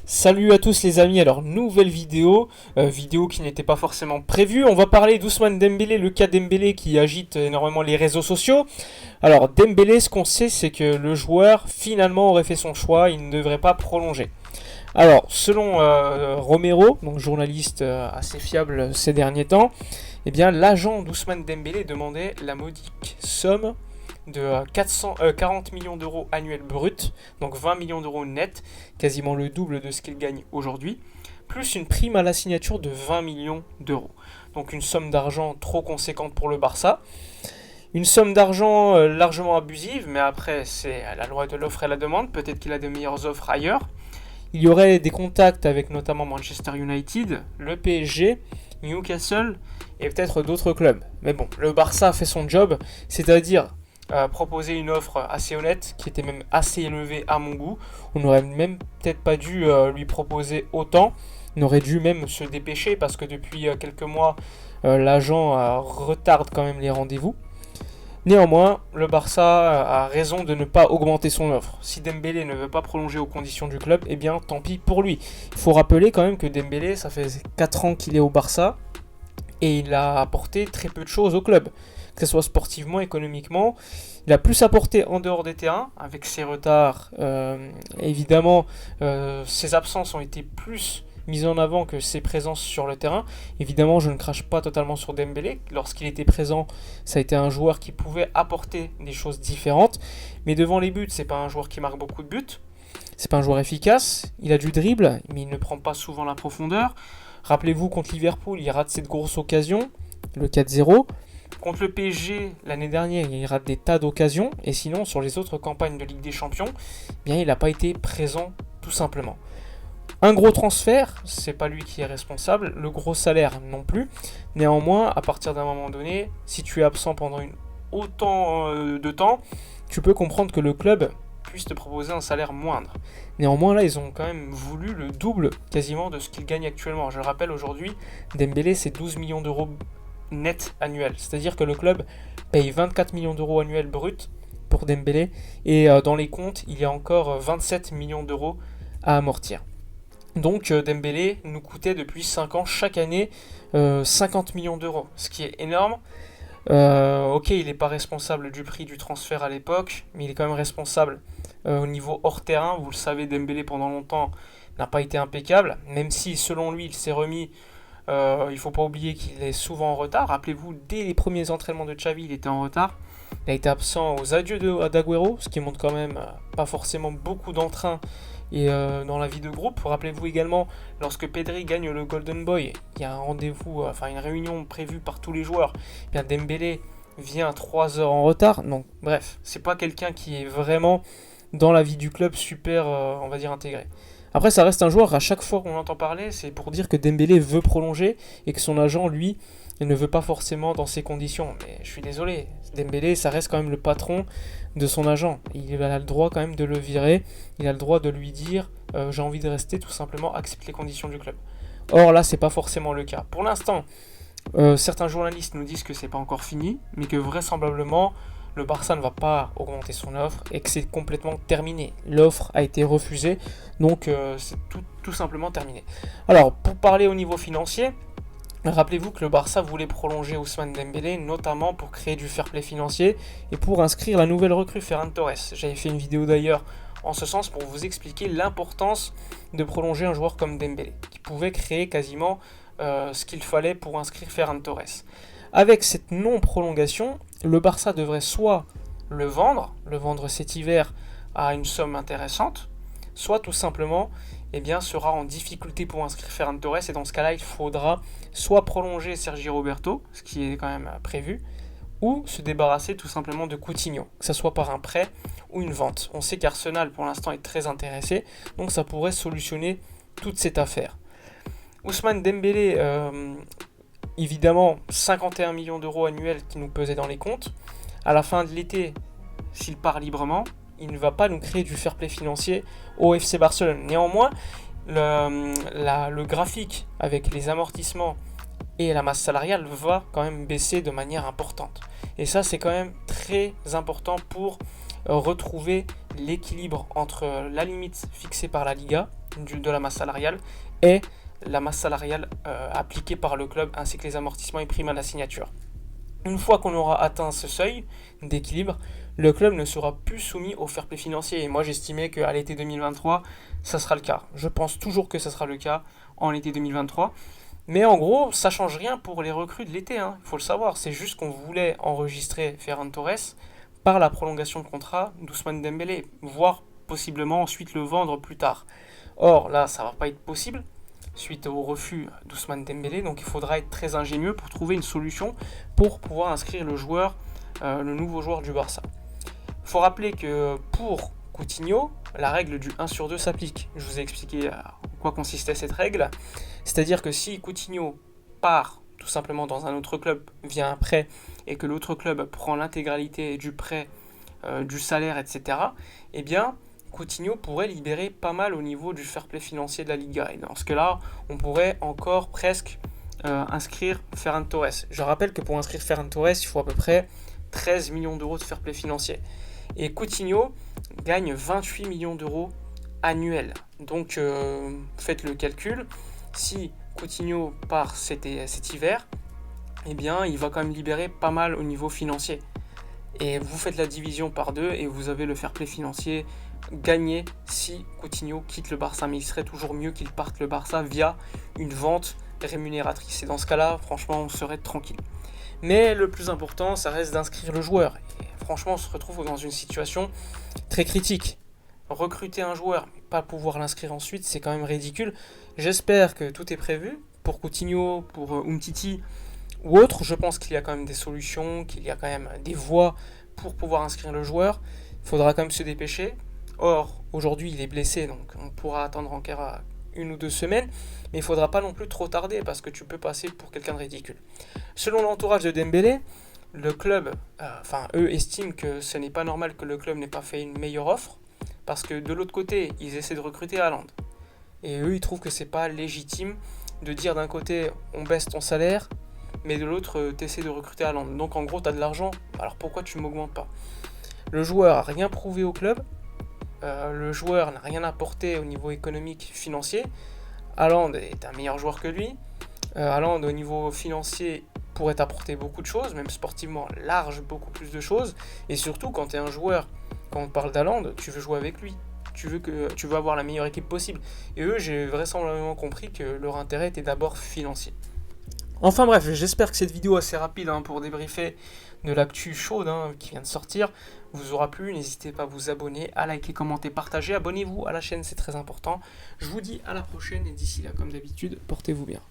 Salut à tous les amis, alors nouvelle vidéo qui n'était pas forcément prévue. On va parler d'Ousmane Dembélé, le cas Dembélé qui agite énormément les réseaux sociaux. Alors Dembélé, ce qu'on sait, c'est que le joueur finalement aurait fait son choix, il ne devrait pas prolonger. Alors selon Romero, donc journaliste assez fiable ces derniers temps, eh bien l'agent d'Ousmane Dembélé demandait la modique somme de 40 millions d'euros annuels bruts, donc 20 millions d'euros net, quasiment le double de ce qu'il gagne aujourd'hui, plus une prime à la signature de 20 millions d'euros. Donc une somme d'argent trop conséquente pour le Barça. Une somme d'argent largement abusive, mais après c'est la loi de l'offre et la demande, peut-être qu'il a de meilleures offres ailleurs. Il y aurait des contacts avec notamment Manchester United, le PSG, Newcastle et peut-être d'autres clubs. Mais bon, le Barça a fait son job, c'est-à-dire proposer une offre assez honnête, qui était même assez élevée à mon goût. On n'aurait même peut-être pas dû lui proposer autant. On aurait dû même se dépêcher parce que depuis quelques mois, l'agent retarde quand même les rendez-vous. Néanmoins, le Barça a raison de ne pas augmenter son offre. Si Dembélé ne veut pas prolonger aux conditions du club, eh bien tant pis pour lui. Il faut rappeler quand même que Dembélé, ça fait 4 ans qu'il est au Barça et il a apporté très peu de choses au club, que ce soit sportivement, économiquement. Il a plus apporté en dehors des terrains, avec ses retards. Évidemment, ses absences ont été plus mises en avant que ses présences sur le terrain. Évidemment, je ne crache pas totalement sur Dembélé. Lorsqu'il était présent, ça a été un joueur qui pouvait apporter des choses différentes. Mais devant les buts, c'est pas un joueur qui marque beaucoup de buts. C'est pas un joueur efficace. Il a du dribble, mais il ne prend pas souvent la profondeur. Rappelez-vous, contre Liverpool, il rate cette grosse occasion, le 4-0. Contre le PSG, l'année dernière, il rate des tas d'occasions. Et sinon, sur les autres campagnes de Ligue des Champions, eh bien, il n'a pas été présent, tout simplement. Un gros transfert, c'est pas lui qui est responsable. Le gros salaire, non plus. Néanmoins, à partir d'un moment donné, si tu es absent pendant autant de temps, tu peux comprendre que le club puisse te proposer un salaire moindre. Néanmoins, là, ils ont quand même voulu le double quasiment de ce qu'il gagne actuellement. Je le rappelle, aujourd'hui, Dembélé, c'est 12 millions d'euros net annuel. C'est-à-dire que le club paye 24 millions d'euros annuels bruts pour Dembélé et dans les comptes, il y a encore 27 millions d'euros à amortir. Donc Dembélé nous coûtait depuis 5 ans chaque année 50 millions d'euros, ce qui est énorme. Ok, il n'est pas responsable du prix du transfert à l'époque, mais il est quand même responsable au niveau hors terrain. Vous le savez, Dembélé pendant longtemps n'a pas été impeccable, même si selon lui il s'est remis. Il ne faut pas oublier qu'il est souvent en retard. Rappelez-vous, dès les premiers entraînements de Xavi, il était en retard. Il a été absent aux adieux d'Agüero, ce qui montre quand même pas forcément beaucoup d'entrain et dans la vie de groupe. Rappelez-vous également, lorsque Pedri gagne le Golden Boy, il y a un rendez-vous, une réunion prévue par tous les joueurs. Eh bien Dembélé vient 3 heures en retard. Donc bref, c'est pas quelqu'un qui est vraiment dans la vie du club super, on va dire, intégré. Après, ça reste un joueur, à chaque fois qu'on entend parler, c'est pour dire que Dembélé veut prolonger et que son agent, lui, il ne veut pas forcément dans ces conditions. Mais je suis désolé, Dembélé, ça reste quand même le patron de son agent. Il a le droit quand même de le virer, il a le droit de lui dire j'ai envie de rester, tout simplement, accepte les conditions du club. Or là, c'est pas forcément le cas. Pour l'instant, certains journalistes nous disent que c'est pas encore fini, mais que vraisemblablement, le Barça ne va pas augmenter son offre et que c'est complètement terminé. L'offre a été refusée, donc c'est tout simplement terminé. Alors, pour parler au niveau financier, rappelez-vous que le Barça voulait prolonger Ousmane Dembélé, notamment pour créer du fair play financier et pour inscrire la nouvelle recrue Ferran Torres. J'avais fait une vidéo d'ailleurs en ce sens pour vous expliquer l'importance de prolonger un joueur comme Dembélé, qui pouvait créer quasiment ce qu'il fallait pour inscrire Ferran Torres. Avec cette non-prolongation, le Barça devrait soit le vendre cet hiver à une somme intéressante, soit tout simplement sera en difficulté pour inscrire Ferran Torres, et dans ce cas-là, il faudra soit prolonger Sergi Roberto, ce qui est quand même prévu, ou se débarrasser tout simplement de Coutinho, que ce soit par un prêt ou une vente. On sait qu'Arsenal pour l'instant est très intéressé, donc ça pourrait solutionner toute cette affaire. Ousmane Dembélé, évidemment 51 millions d'euros annuels qui nous pesaient dans les comptes. À la fin de l'été, s'il part librement, il ne va pas nous créer du fair play financier au FC Barcelone. Néanmoins, le graphique avec les amortissements et la masse salariale va quand même baisser de manière importante. Et ça, c'est quand même très important pour retrouver l'équilibre entre la limite fixée par la Liga de la masse salariale est la masse salariale appliquée par le club ainsi que les amortissements et primes à la signature. Une fois qu'on aura atteint ce seuil d'équilibre, le club ne sera plus soumis au fair play financier. Et moi, j'estimais qu'à l'été 2023, ça sera le cas. Je pense toujours que ça sera le cas en l'été 2023. Mais en gros, ça change rien pour les recrues de l'été. Il faut le savoir. C'est juste qu'on voulait enregistrer Ferran Torres par la prolongation de contrat d'Ousmane Dembélé, voire possiblement ensuite le vendre plus tard. Or, là, ça va pas être possible suite au refus d'Ousmane Dembélé, donc il faudra être très ingénieux pour trouver une solution pour pouvoir inscrire le joueur, le nouveau joueur du Barça. Il faut rappeler que pour Coutinho, la règle du 1 sur 2 s'applique. Je vous ai expliqué en quoi consistait cette règle. C'est-à-dire que si Coutinho part tout simplement dans un autre club via un prêt et que l'autre club prend l'intégralité du prêt, du salaire, etc., eh bien, Coutinho pourrait libérer pas mal au niveau du fair play financier de la Liga. Et dans ce cas-là, on pourrait encore presque inscrire Ferran Torres. Je rappelle que pour inscrire Ferran Torres, il faut à peu près 13 millions d'euros de fair play financier. Et Coutinho gagne 28 millions d'euros annuels. Donc faites le calcul. Si Coutinho part cet hiver, eh bien il va quand même libérer pas mal au niveau financier. Et vous faites la division par 2 et vous avez le fair play financier gagné si Coutinho quitte le Barça. Mais il serait toujours mieux qu'il parte le Barça via une vente rémunératrice. Et dans ce cas-là, franchement, on serait tranquille. Mais le plus important, ça reste d'inscrire le joueur. Et franchement, on se retrouve dans une situation très critique. Recruter un joueur, mais pas pouvoir l'inscrire ensuite, c'est quand même ridicule. J'espère que tout est prévu pour Coutinho, pour Umtiti ou autre. Je pense qu'il y a quand même des solutions, qu'il y a quand même des voies pour pouvoir inscrire le joueur. Il faudra quand même se dépêcher. Or, aujourd'hui, il est blessé, donc on pourra attendre encore 1 ou 2 semaines. Mais il ne faudra pas non plus trop tarder parce que tu peux passer pour quelqu'un de ridicule. Selon l'entourage de Dembélé, le club, eux estiment que ce n'est pas normal que le club n'ait pas fait une meilleure offre. Parce que de l'autre côté, ils essaient de recruter Haaland. Et eux, ils trouvent que c'est pas légitime de dire d'un côté, on baisse ton salaire, mais de l'autre, tu essaies de recruter Haaland. Donc en gros, tu as de l'argent, alors pourquoi tu ne m'augmentes pas ? Le joueur n'a rien prouvé au club, le joueur n'a rien apporté au niveau économique, financier. Haaland est un meilleur joueur que lui. Haaland, au niveau financier, pourrait apporter beaucoup de choses, même sportivement, beaucoup plus de choses. Et surtout, quand tu es un joueur, quand on parle d'Haaland, tu veux jouer avec lui. Tu veux avoir la meilleure équipe possible. Et eux, j'ai vraisemblablement compris que leur intérêt était d'abord financier. Enfin bref, j'espère que cette vidéo assez rapide pour débriefer de l'actu chaude qui vient de sortir vous aura plu. N'hésitez pas à vous abonner, à liker, commenter, partager. Abonnez-vous à la chaîne, c'est très important. Je vous dis à la prochaine et d'ici là, comme d'habitude, portez-vous bien.